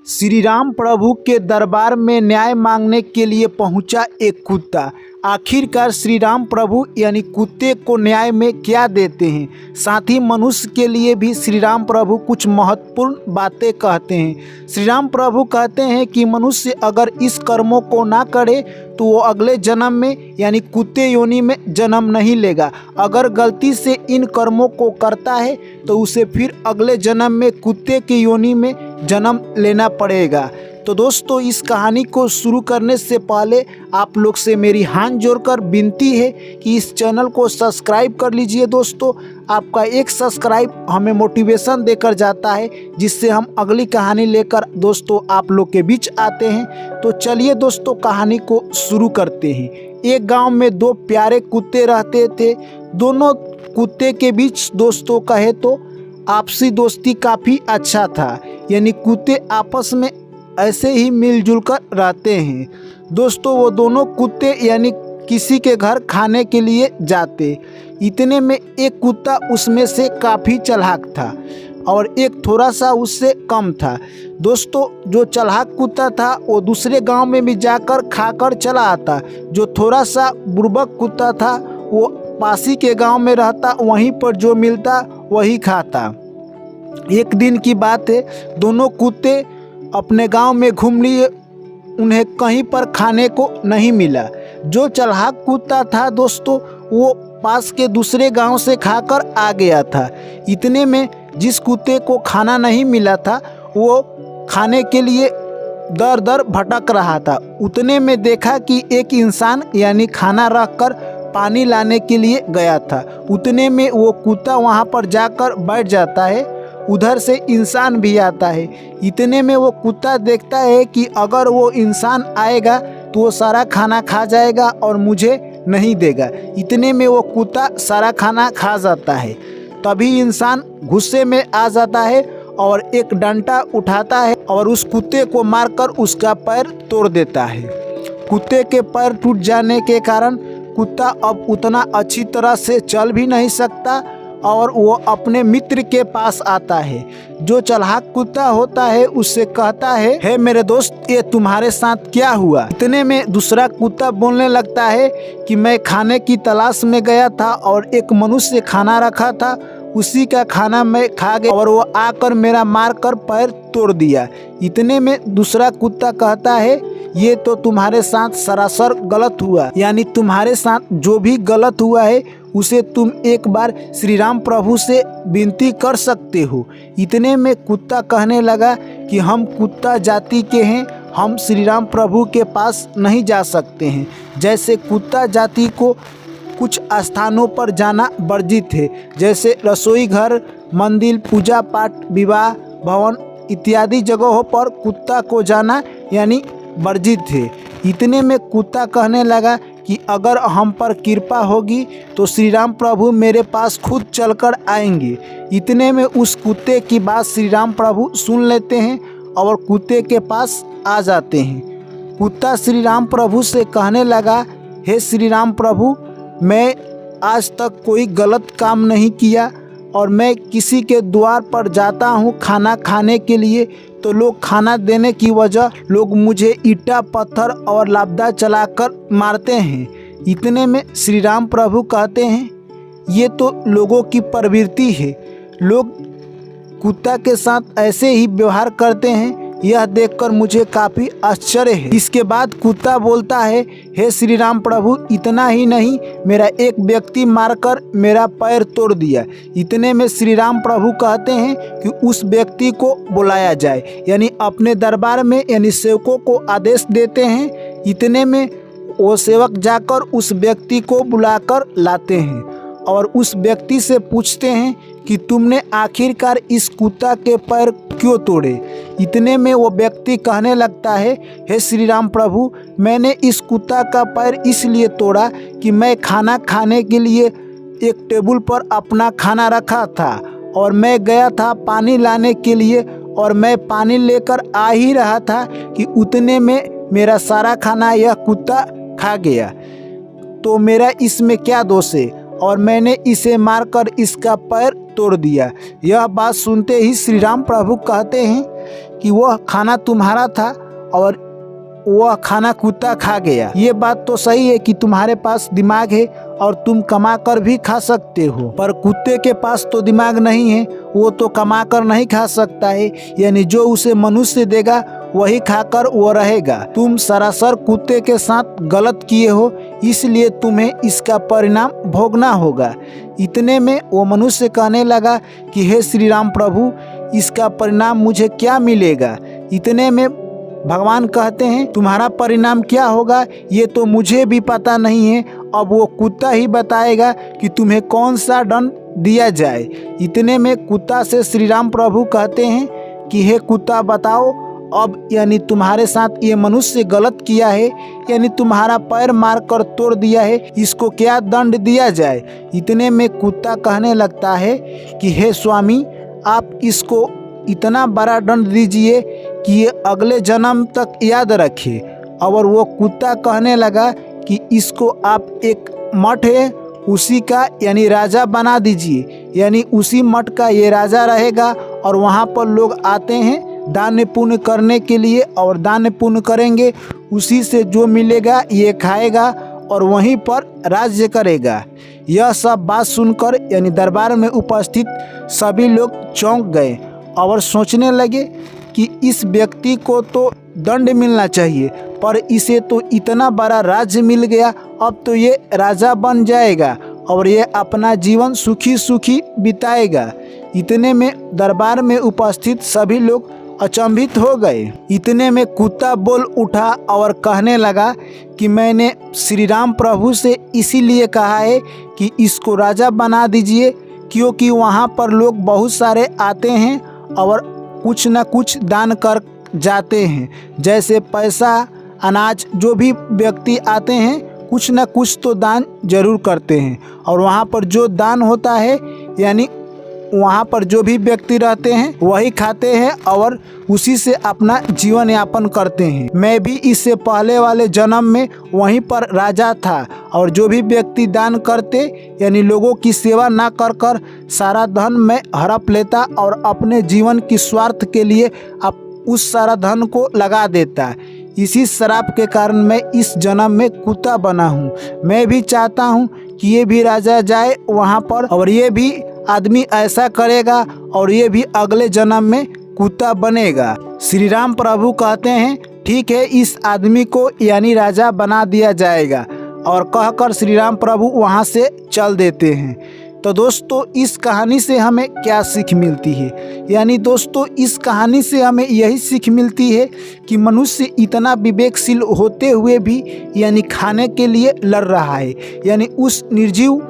श्री राम प्रभु के दरबार में न्याय मांगने के लिए पहुंचा एक कुत्ता। आखिरकार श्री राम प्रभु यानी कुत्ते को न्याय में क्या देते हैं। साथ ही मनुष्य के लिए भी श्री राम प्रभु कुछ महत्वपूर्ण बातें कहते हैं। श्री राम प्रभु कहते हैं कि मनुष्य अगर इस कर्मों को ना करे तो वो अगले जन्म में यानी कुत्ते योनि में जन्म नहीं लेगा। अगर गलती से इन कर्मों को करता है तो उसे फिर अगले जन्म में कुत्ते की योनि में जन्म लेना पड़ेगा। तो दोस्तों, इस कहानी को शुरू करने से पहले आप लोग से मेरी हाथ जोड़कर विनती है कि इस चैनल को सब्सक्राइब कर लीजिए। दोस्तों, आपका एक सब्सक्राइब हमें मोटिवेशन देकर जाता है, जिससे हम अगली कहानी लेकर दोस्तों आप लोग के बीच आते हैं। तो चलिए दोस्तों, कहानी को शुरू करते हैं। एक गांव में दो प्यारे कुत्ते रहते थे। दोनों कुत्ते के बीच दोस्तों कहे तो आपसी दोस्ती काफ़ी अच्छा था, यानी कुत्ते आपस में ऐसे ही मिलजुल कर रहते हैं। दोस्तों, वो दोनों कुत्ते यानी किसी के घर खाने के लिए जाते। इतने में एक कुत्ता उसमें से काफ़ी चालाक था और एक थोड़ा सा उससे कम था। दोस्तों, जो चालाक कुत्ता था वो दूसरे गांव में भी जाकर खाकर चला आता। जो थोड़ा सा बुर्बक कुत्ता था वो पासी के गांव में रहता, वहीं पर जो मिलता वही खाता। एक दिन की बात है, दोनों कुत्ते अपने गांव में घूम लिए, उन्हें कहीं पर खाने को नहीं मिला। जो चालाक कुत्ता था दोस्तों, वो पास के दूसरे गांव से खाकर आ गया था। इतने में जिस कुत्ते को खाना नहीं मिला था वो खाने के लिए दर दर भटक रहा था। उतने में देखा कि एक इंसान यानी खाना रखकर पानी लाने के लिए गया था। उतने में वो कुत्ता वहाँ पर जाकर बैठ जाता है। उधर से इंसान भी आता है। इतने में वो कुत्ता देखता है कि अगर वो इंसान आएगा तो वो सारा खाना खा जाएगा और मुझे नहीं देगा। इतने में वो कुत्ता सारा खाना खा जाता है। तभी इंसान गुस्से में आ जाता है और एक डंडा उठाता है और उस कुत्ते को मारकर उसका पैर तोड़ देता है। कुत्ते के पैर टूट जाने के कारण कुत्ता अब उतना अच्छी तरह से चल भी नहीं सकता और वो अपने मित्र के पास आता है। जो चालाक कुत्ता होता है उससे कहता है, हे मेरे दोस्त, ये तुम्हारे साथ क्या हुआ। इतने में दूसरा कुत्ता बोलने लगता है कि मैं खाने की तलाश में गया था और एक मनुष्य खाना रखा था, उसी का खाना मैं खा गया और वो आकर मेरा मारकर पैर तोड़ दिया। इतने में दूसरा कुत्ता कहता है, ये तो तुम्हारे साथ सरासर गलत हुआ, यानी तुम्हारे साथ जो भी गलत हुआ है उसे तुम एक बार श्री राम प्रभु से विनती कर सकते हो। इतने में कुत्ता कहने लगा कि हम कुत्ता जाति के हैं, हम श्री राम प्रभु के पास नहीं जा सकते हैं। जैसे कुत्ता जाति को कुछ स्थानों पर जाना वर्जित है, जैसे रसोई घर, मंदिर, पूजा पाठ, विवाह भवन इत्यादि जगहों पर कुत्ता को जाना यानी वर्जित है। इतने में कुत्ता कहने लगा कि अगर हम पर कृपा होगी तो श्री राम प्रभु मेरे पास खुद चलकर आएंगे। इतने में उस कुत्ते की बात श्री राम प्रभु सुन लेते हैं और कुत्ते के पास आ जाते हैं। कुत्ता श्री राम प्रभु से कहने लगा, हे श्री राम प्रभु, मैं आज तक कोई गलत काम नहीं किया और मैं किसी के द्वार पर जाता हूँ खाना खाने के लिए तो लोग खाना देने की वजह लोग मुझे ईंटा पत्थर और लापदा चलाकर मारते हैं। इतने में श्री राम प्रभु कहते हैं, ये तो लोगों की प्रवृत्ति है, लोग कुत्ता के साथ ऐसे ही व्यवहार करते हैं। यह देखकर मुझे काफ़ी आश्चर्य है। इसके बाद कुत्ता बोलता है, हे श्री राम प्रभु, इतना ही नहीं, मेरा एक व्यक्ति मारकर मेरा पैर तोड़ दिया। इतने में श्री राम प्रभु कहते हैं कि उस व्यक्ति को बुलाया जाए, यानी अपने दरबार में यानी सेवकों को आदेश देते हैं। इतने में वो सेवक जाकर उस व्यक्ति को बुलाकर लाते हैं और उस व्यक्ति से पूछते हैं कि तुमने आखिरकार इस कुत्ता के पैर क्यों तोड़े। इतने में वो व्यक्ति कहने लगता है, हे श्री राम प्रभु, मैंने इस कुत्ता का पैर इसलिए तोड़ा कि मैं खाना खाने के लिए एक टेबल पर अपना खाना रखा था और मैं गया था पानी लाने के लिए और मैं पानी लेकर आ ही रहा था कि उतने में मेरा सारा खाना यह कुत्ता खा गया, तो मेरा इसमें क्या दोष है और मैंने इसे मारकर इसका पैर तोड़ दिया। यह बात सुनते ही श्री राम प्रभु कहते हैं कि वह खाना तुम्हारा था और वह खाना कुत्ता खा गया। ये बात तो सही है कि तुम्हारे पास दिमाग है और तुम कमा कर भी खा सकते हो, पर कुत्ते के पास तो दिमाग नहीं है, वो तो कमा कर नहीं खा सकता है। यानी जो उसे मनुष्य देगा वही खाकर वो रहेगा। तुम सरासर कुत्ते के साथ गलत किए हो, इसलिए तुम्हें इसका परिणाम भोगना होगा। इतने में वो मनुष्य कहने लगा कि हे श्री राम प्रभु, इसका परिणाम मुझे क्या मिलेगा? इतने में भगवान कहते हैं तुम्हारा परिणाम क्या होगा ये तो मुझे भी पता नहीं है, अब वो कुत्ता ही बताएगा कि तुम्हें कौन सा दंड दिया जाए। इतने में कुत्ता से श्री राम प्रभु कहते हैं कि हे कुत्ता बताओ, अब यानी तुम्हारे साथ ये मनुष्य गलत किया है, यानी तुम्हारा पैर मार कर तोड़ दिया है, इसको क्या दंड दिया जाए। इतने में कुत्ता कहने लगता है कि हे स्वामी, आप इसको इतना बड़ा दंड दीजिए कि ये अगले जन्म तक याद रखे। और वो कुत्ता कहने लगा कि इसको आप एक मठ है उसी का यानी राजा बना दीजिए, यानी उसी मठ का ये राजा रहेगा और वहाँ पर लोग आते हैं दान पुण्य करने के लिए, और दान पुण्य करेंगे, उसी से जो मिलेगा ये खाएगा और वहीं पर राज्य करेगा। यह सब बात सुनकर यानी दरबार में उपस्थित सभी लोग चौंक गए और सोचने लगे कि इस व्यक्ति को तो दंड मिलना चाहिए, पर इसे तो इतना बड़ा राज्य मिल गया, अब तो ये राजा बन जाएगा और ये अपना जीवन सुखी सुखी बिताएगा। इतने में दरबार में उपस्थित सभी लोग अचंभित हो गए। इतने में कुत्ता बोल उठा और कहने लगा कि मैंने श्री राम प्रभु से इसीलिए कहा है कि इसको राजा बना दीजिए, क्योंकि वहाँ पर लोग बहुत सारे आते हैं और कुछ न कुछ दान कर जाते हैं, जैसे पैसा, अनाज, जो भी व्यक्ति आते हैं कुछ न कुछ तो दान जरूर करते हैं। और वहाँ पर जो दान होता है यानी वहाँ पर जो भी व्यक्ति रहते हैं वही खाते हैं और उसी से अपना जीवन यापन करते हैं। मैं भी इससे पहले वाले जन्म में वहीं पर राजा था और जो भी व्यक्ति दान करते यानी लोगों की सेवा ना कर कर सारा धन मैं हड़प लेता और अपने जीवन की स्वार्थ के लिए उस सारा धन को लगा देता। इसी शराब के कारण मैं इस जन्म में कुत्ता बना हूँ। मैं भी चाहता हूँ कि ये भी राजा जाए वहाँ पर और ये भी आदमी ऐसा करेगा और ये भी अगले जन्म में कुत्ता बनेगा। श्री राम प्रभु कहते हैं ठीक है, इस आदमी को यानी राजा बना दिया जाएगा, और कहकर श्री राम प्रभु वहाँ से चल देते हैं। तो दोस्तों इस कहानी से हमें क्या सीख मिलती है? यानी दोस्तों इस कहानी से हमें यही सीख मिलती है कि मनुष्य इतना विवेकशील होते हुए भी यानी खाने के लिए लड़ रहा है, यानी उस निर्जीव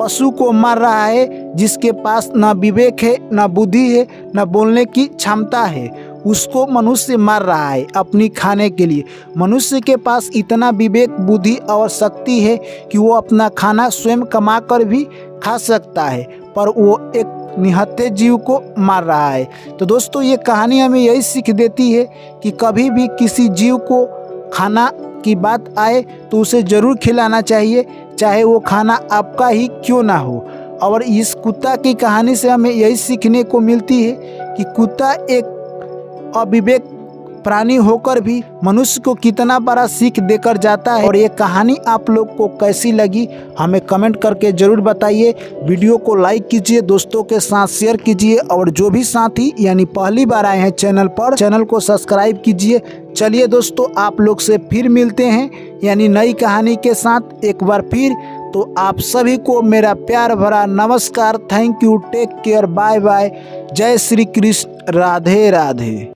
पशु को मार रहा है जिसके पास ना विवेक है, ना बुद्धि है, ना बोलने की क्षमता है, उसको मनुष्य मार रहा है अपनी खाने के लिए। मनुष्य के पास इतना विवेक, बुद्धि और शक्ति है कि वो अपना खाना स्वयं कमा कर भी खा सकता है, पर वो एक निहत्थे जीव को मार रहा है। तो दोस्तों ये कहानी हमें यही सीख देती है कि कभी भी किसी जीव को खाना की बात आए तो उसे ज़रूर खिलाना चाहिए, चाहे वो खाना आपका ही क्यों ना हो। और इस कुत्ता की कहानी से हमें यही सीखने को मिलती है कि कुत्ता एक अविवेक प्राणी होकर भी मनुष्य को कितना बड़ा सीख देकर जाता है। और ये कहानी आप लोग को कैसी लगी हमें कमेंट करके ज़रूर बताइए। वीडियो को लाइक कीजिए, दोस्तों के साथ शेयर कीजिए, और जो भी साथी यानी पहली बार आए हैं चैनल पर, चैनल को सब्सक्राइब कीजिए। चलिए दोस्तों आप लोग से फिर मिलते हैं यानी नई कहानी के साथ एक बार फिर। तो आप सभी को मेरा प्यार भरा नमस्कार, thank you, take care, bye bye, जय श्री कृष्ण, राधे राधे।